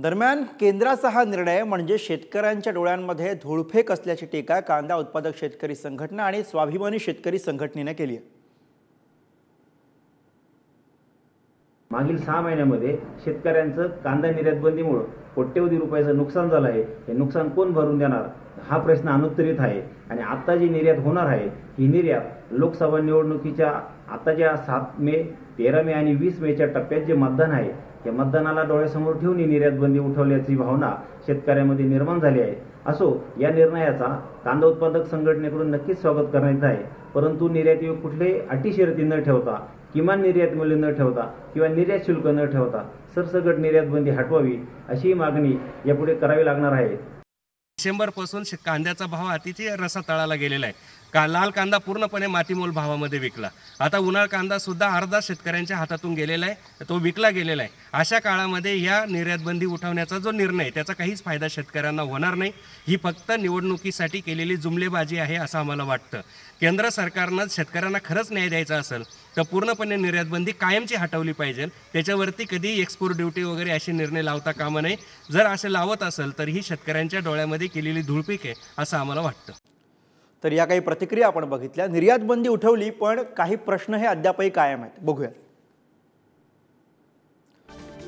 दरम्यान केंद्राचा हा निर्णय म्हणजे शेतकऱ्यांच्या डोळ्यांमध्ये धूळफेक असल्याची टीका कांदा उत्पादक शेतकरी संघटना आणि स्वाभिमानी शेतकरी संघटनेने केली आहे। मागील 6 महिन्यांमध्ये शेतकऱ्यांचं कांदा निर्यात बंदीमुळे कोट्यवधी रुपयाचं नुकसान झालं आहे। हे नुकसान कोण भरून देणार हा प्रश्न अनुत्तरित आहे आणि आता जी निर्यात होणार आहे ही निर्यात लोकसभा निवडणुकीच्या आताच्या 7 मे 13 मे आणि 20 मेच्या टप्प्यात जे मतदान आहे या मतदानाला डोळ्यासमोर ठेवून ही निर्यात बंदी उठवल्याची भावना शेतकऱ्यांमध्ये निर्माण झाली आहे। असो या निर्णयाचा कांदा उत्पादक संघटनेकडून नक्कीच स्वागत करण्यात आहे, परंतु निर्यातीवर कुठलेही अटी शर्ती न ठेवता, किमान निर्यात मूल्य न ठेवता किंवा निर्यात शुल्क न ठेवता सरसकट निर्यात बंदी हटवावी अशी मागणी यापुढे करावी लागणार आहे। डिसेंबर पासून कांद्याचा भाव अतिशय रसातळाला गेलेला आहे। लाल कांदा पूर्णपणे मातीमोल भावामध्ये विकला। आता उन्हाळ कांदा सुद्धा अर्धा शेतकऱ्यांच्या हातातून गेलेला आहे, तो विकला गेलेला आहे। अशा काळामध्ये या निर्यात बंदी उठवण्याचा जो निर्णय त्याचा काहीच फायदा शेतकऱ्यांना होणार नाही। ही फक्त निवडणुकीसाठी केलेली जुमलेबाजी आहे असं आम्हाला वाटतं। केंद्र सरकारनं शेतकऱ्यांना खरंच न्याय द्यायचा असेल तर पूर्णपणे निर्यात बंदी कायमची हटवली पाहिजे। त्याच्यावरती कधी एक्सपोर्ट ड्युटी वगैरे असे निर्णय लावता कामा नये। जर असे लावत असेल तर ही शेतकऱ्यांच्या डोळ्यामध्ये केलेली धूळपीक आहे असं आम्हाला वाटतं। तर या काही प्रतिक्रिया आपण बघितल्या। निर्यात बंदी उठवली पण काही प्रश्न हे अद्यापही कायम आहेत। बघूया।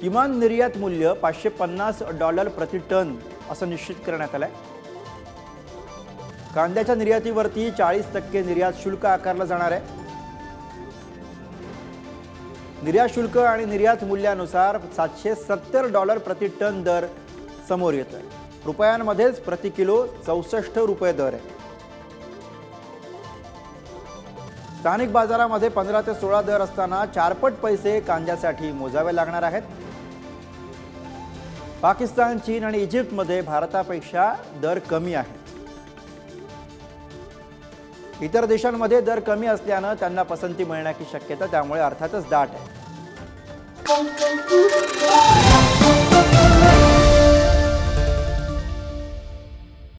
किमान निर्यात मूल्य $550 प्रति टन असं निश्चित करण्यात आलंय। कांद्याच्या निर्यातीवरती 40% निर्यात शुल्क आकारलं जाणार आहे। निर्यात शुल्क आणि निर्यात मूल्यानुसार $770 प्रति टन दर समोर येतोय। रुपयांमध्येच प्रति किलो 64 रुपये दर आहे। स्थानिक बाजारामध्ये 15 ते 16 दर असताना 4 पट पैसे कांद्यासाठी मोजावे लागणार आहेत। पाकिस्तान, चीन आणि इजिप्तमध्ये भारतापेक्षा दर कमी आहेत। इतर देशांमध्ये दर कमी असल्यानं त्यांना पसंती मिळण्याची शक्यता त्यामुळे अर्थातच दाट आहे।